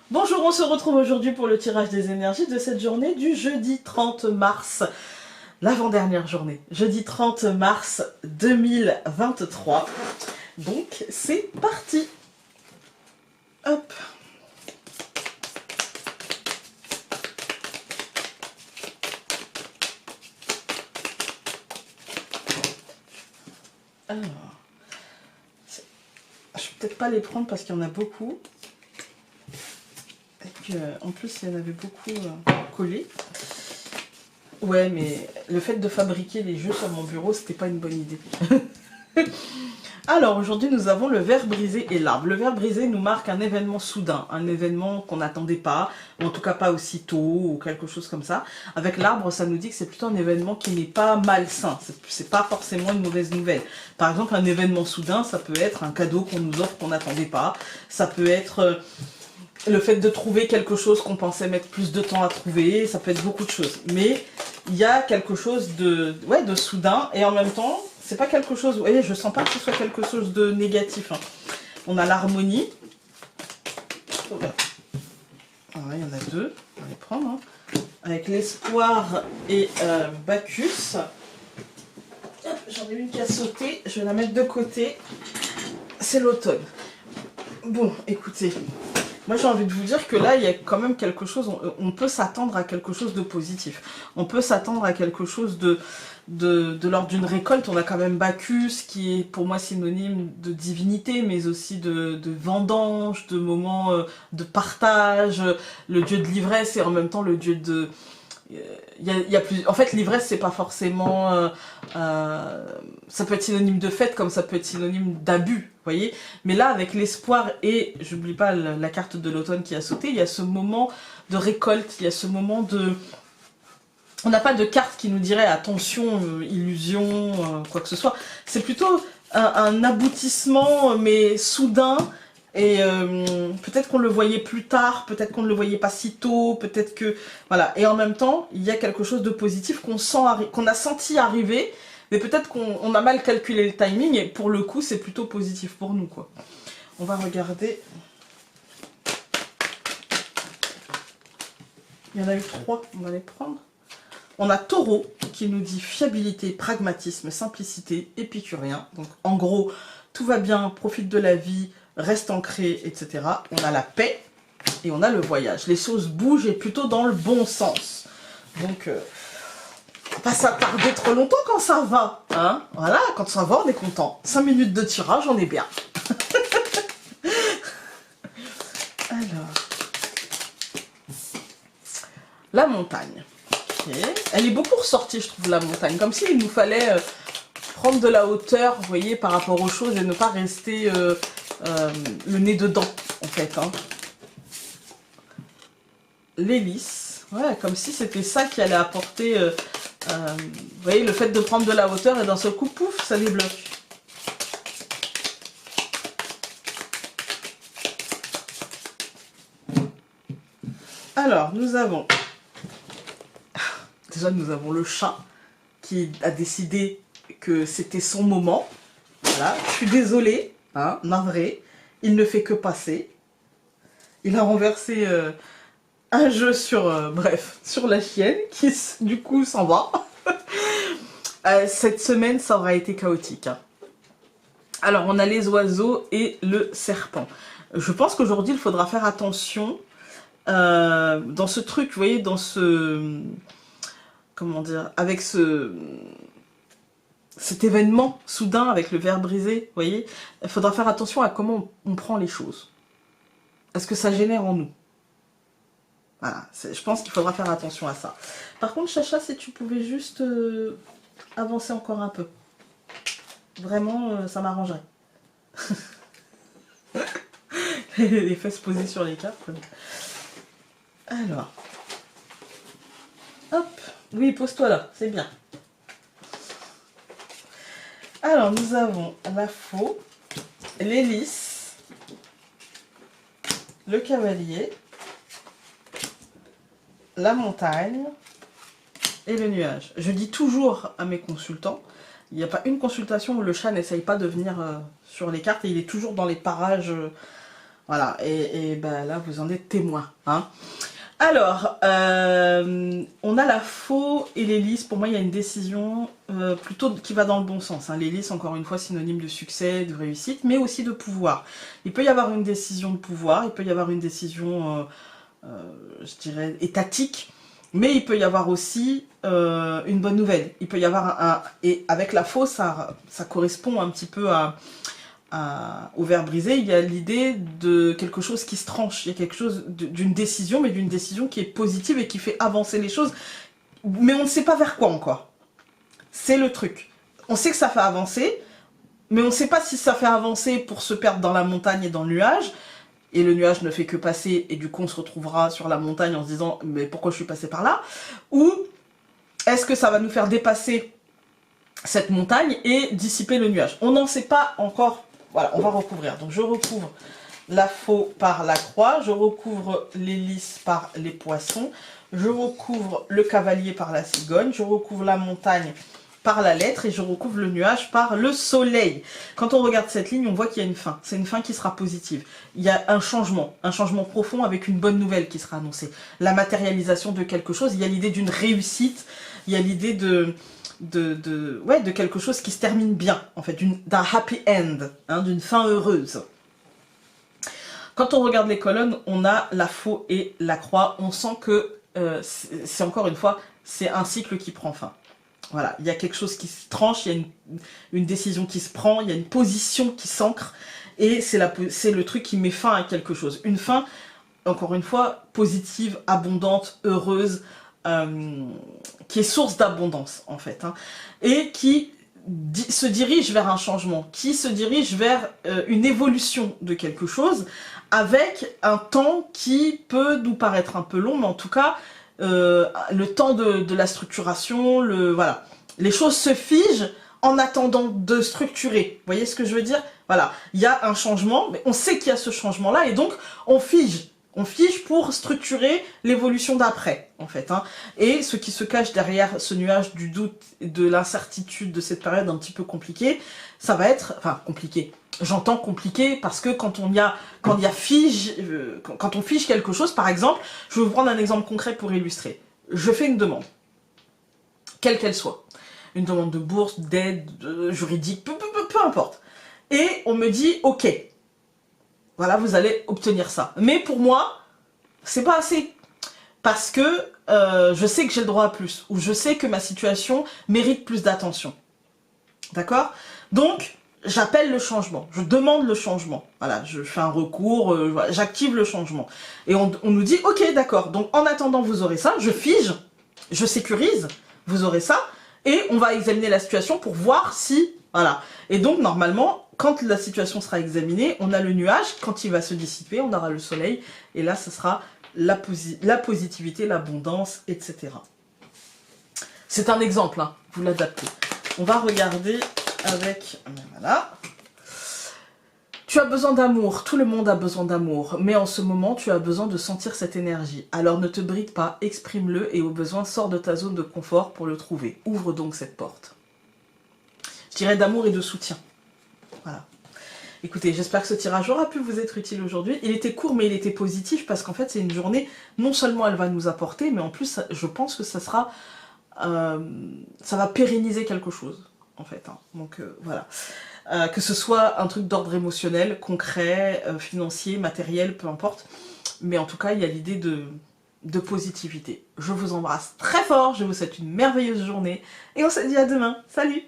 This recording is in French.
Bonjour, on se retrouve aujourd'hui pour le tirage des énergies de cette journée du jeudi 30 mars, l'avant-dernière journée, jeudi 30 mars 2023. Donc c'est parti. Hop. Alors, je vais peut-être pas les prendre parce qu'il y en a beaucoup. En plus, il y en avait beaucoup collés. Ouais, mais le fait de fabriquer les jeux sur mon bureau, c'était pas une bonne idée. Alors, aujourd'hui, nous avons le verre brisé et l'arbre. Le verre brisé nous marque un événement soudain, un événement qu'on n'attendait pas, ou en tout cas pas aussitôt, ou quelque chose comme ça. Avec l'arbre, ça nous dit que c'est plutôt un événement qui n'est pas malsain, c'est pas forcément une mauvaise nouvelle. Par exemple, un événement soudain, ça peut être un cadeau qu'on nous offre qu'on n'attendait pas, ça peut être le fait de trouver quelque chose qu'on pensait mettre plus de temps à trouver, ça peut être beaucoup de choses. Mais il y a quelque chose de soudain, et en même temps, c'est pas quelque chose... Vous voyez, je sens pas que ce soit quelque chose de négatif. Hein. On a l'harmonie. Voilà, il y en a deux, on va les prendre. Hein. Avec l'espoir et Bacchus. J'en ai une qui a sauté, je vais la mettre de côté. C'est l'automne. Bon, écoutez... Moi, j'ai envie de vous dire que là, il y a quand même quelque chose, on peut s'attendre à quelque chose de positif. On peut s'attendre à quelque chose de l'ordre d'une récolte. On a quand même Bacchus, qui est pour moi synonyme de divinité, mais aussi de vendange, de moments de partage, le dieu de l'ivresse et en même temps le dieu de... Il y a plus... En fait, l'ivresse, c'est pas forcément... ça peut être synonyme de fête, comme ça peut être synonyme d'abus, vous voyez. Mais là, avec l'espoir et, j'oublie pas la carte de l'automne qui a sauté, il y a ce moment de récolte, il y a ce moment de... On n'a pas de carte qui nous dirait attention, illusion, quoi que ce soit. C'est plutôt un aboutissement, mais soudain. Et peut-être qu'on le voyait plus tard, peut-être qu'on ne le voyait pas si tôt, peut-être que... Voilà. Et en même temps, il y a quelque chose de positif qu'on a senti arriver, mais peut-être qu'on a mal calculé le timing, et pour le coup, c'est plutôt positif pour nous, quoi. On va regarder. Il y en a eu 3, on va les prendre. On a Taureau, qui nous dit fiabilité, pragmatisme, simplicité, épicurien. Donc, en gros, tout va bien, profite de la vie, reste ancré, etc. On a la paix et on a le voyage. Les choses bougent et plutôt dans le bon sens. Donc, pas s'attarder trop longtemps quand ça va. Hein, voilà, quand ça va, on est content. 5 minutes de tirage, on est bien. Alors, la montagne. Okay. Elle est beaucoup ressortie, je trouve, la montagne. Comme s'il nous fallait prendre de la hauteur, vous voyez, par rapport aux choses et ne pas rester... le nez dedans, en fait. Hein. L'hélice, ouais, comme si c'était ça qui allait apporter, vous voyez, le fait de prendre de la hauteur et d'un seul coup, pouf, ça débloque. Alors, nous avons le chat qui a décidé que c'était son moment. Voilà, je suis désolée. Hein, navré, il ne fait que passer. Il a renversé un jeu sur, sur la chienne, qui du coup s'en va. Cette semaine, ça aura été chaotique. Hein. Alors, on a les oiseaux et le serpent. Je pense qu'aujourd'hui, il faudra faire attention dans ce truc, vous voyez, dans ce... Comment dire, avec cet événement soudain avec le verre brisé, vous voyez, il faudra faire attention à comment on prend les choses. Est-ce que ça génère en nous? Voilà, je pense qu'il faudra faire attention à ça. Par contre, Chacha, si tu pouvais juste avancer encore un peu. Vraiment, ça m'arrangerait. Les fesses posées sur les cartes. Alors. Hop. Oui, pose-toi là, c'est bien. Alors, nous avons la faux, l'hélice, le cavalier, la montagne et le nuage. Je dis toujours à mes consultants, il n'y a pas une consultation où le chat n'essaye pas de venir sur les cartes et il est toujours dans les parages Voilà, et ben là, vous en êtes témoin. Hein. Alors, on a la faux et l'hélice. Pour moi, il y a une décision plutôt qui va dans le bon sens. Hein. L'hélice, encore une fois, synonyme de succès, de réussite, mais aussi de pouvoir. Il peut y avoir une décision de pouvoir, il peut y avoir une décision, je dirais, étatique, mais il peut y avoir aussi une bonne nouvelle. Il peut y avoir et avec la faux, ça correspond un petit peu au verre brisé, il y a l'idée de quelque chose qui se tranche, il y a quelque chose d'une décision, mais d'une décision qui est positive et qui fait avancer les choses, mais on ne sait pas vers quoi encore. C'est le truc. On sait que ça fait avancer, mais on ne sait pas si ça fait avancer pour se perdre dans la montagne et dans le nuage, et le nuage ne fait que passer, et du coup on se retrouvera sur la montagne en se disant « mais pourquoi je suis passé par là ?» Ou est-ce que ça va nous faire dépasser cette montagne et dissiper le nuage? On n'en sait pas encore. Voilà, on va recouvrir. Donc je recouvre la faux par la croix, je recouvre l'hélice par les poissons, je recouvre le cavalier par la cigogne, je recouvre la montagne par la lettre et je recouvre le nuage par le soleil. Quand on regarde cette ligne, on voit qu'il y a une fin. C'est une fin qui sera positive. Il y a un changement profond avec une bonne nouvelle qui sera annoncée. La matérialisation de quelque chose, il y a l'idée d'une réussite, il y a l'idée de quelque chose qui se termine bien, en fait, d'un happy end, hein, d'une fin heureuse. Quand on regarde les colonnes, on a la faux et la croix. On sent que, c'est encore une fois, c'est un cycle qui prend fin. Voilà, il y a quelque chose qui se tranche, il y a une décision qui se prend, il y a une position qui s'ancre, et c'est le truc qui met fin à quelque chose. Une fin, encore une fois, positive, abondante, heureuse, qui est source d'abondance en fait, hein, et qui se dirige vers un changement, qui se dirige vers une évolution de quelque chose, avec un temps qui peut nous paraître un peu long, mais en tout cas, le temps de la structuration, voilà. Les choses se figent en attendant de structurer. Vous voyez ce que je veux dire? Voilà, il y a un changement, mais on sait qu'il y a ce changement-là, et donc on fige. On fige pour structurer l'évolution d'après, en fait. Hein. Et ce qui se cache derrière ce nuage du doute, de l'incertitude de cette période un petit peu compliquée, ça va être... Enfin, compliqué. J'entends compliqué parce que quand on fige quelque chose, par exemple, je vais vous prendre un exemple concret pour illustrer. Je fais une demande, quelle qu'elle soit. Une demande de bourse, d'aide, juridique, peu importe. Et on me dit, ok, voilà, vous allez obtenir ça. Mais pour moi, c'est pas assez. Parce que je sais que j'ai le droit à plus. Ou je sais que ma situation mérite plus d'attention. D'accord? Donc, j'appelle le changement. Je demande le changement. Voilà, je fais un recours, j'active le changement. Et on nous dit, ok, d'accord. Donc, en attendant, vous aurez ça. Je fige, je sécurise, vous aurez ça. Et on va examiner la situation pour voir si... Voilà. Et donc, normalement... Quand la situation sera examinée, on a le nuage, quand il va se dissiper, on aura le soleil, et là, ce sera la positivité, l'abondance, etc. C'est un exemple, hein, vous l'adaptez. On va regarder avec... Voilà. Tu as besoin d'amour, tout le monde a besoin d'amour, mais en ce moment, tu as besoin de sentir cette énergie. Alors ne te bride pas, exprime-le, et au besoin, sors de ta zone de confort pour le trouver. Ouvre donc cette porte. Je dirais d'amour et de soutien. Voilà. Écoutez, j'espère que ce tirage aura pu vous être utile aujourd'hui. Il était court, mais il était positif parce qu'en fait, c'est une journée, non seulement elle va nous apporter, mais en plus, je pense que ça sera... ça va pérenniser quelque chose, en fait. Hein. Donc, voilà. Que ce soit un truc d'ordre émotionnel, concret, financier, matériel, peu importe. Mais en tout cas, il y a l'idée de positivité. Je vous embrasse très fort, je vous souhaite une merveilleuse journée. Et on se dit à demain. Salut!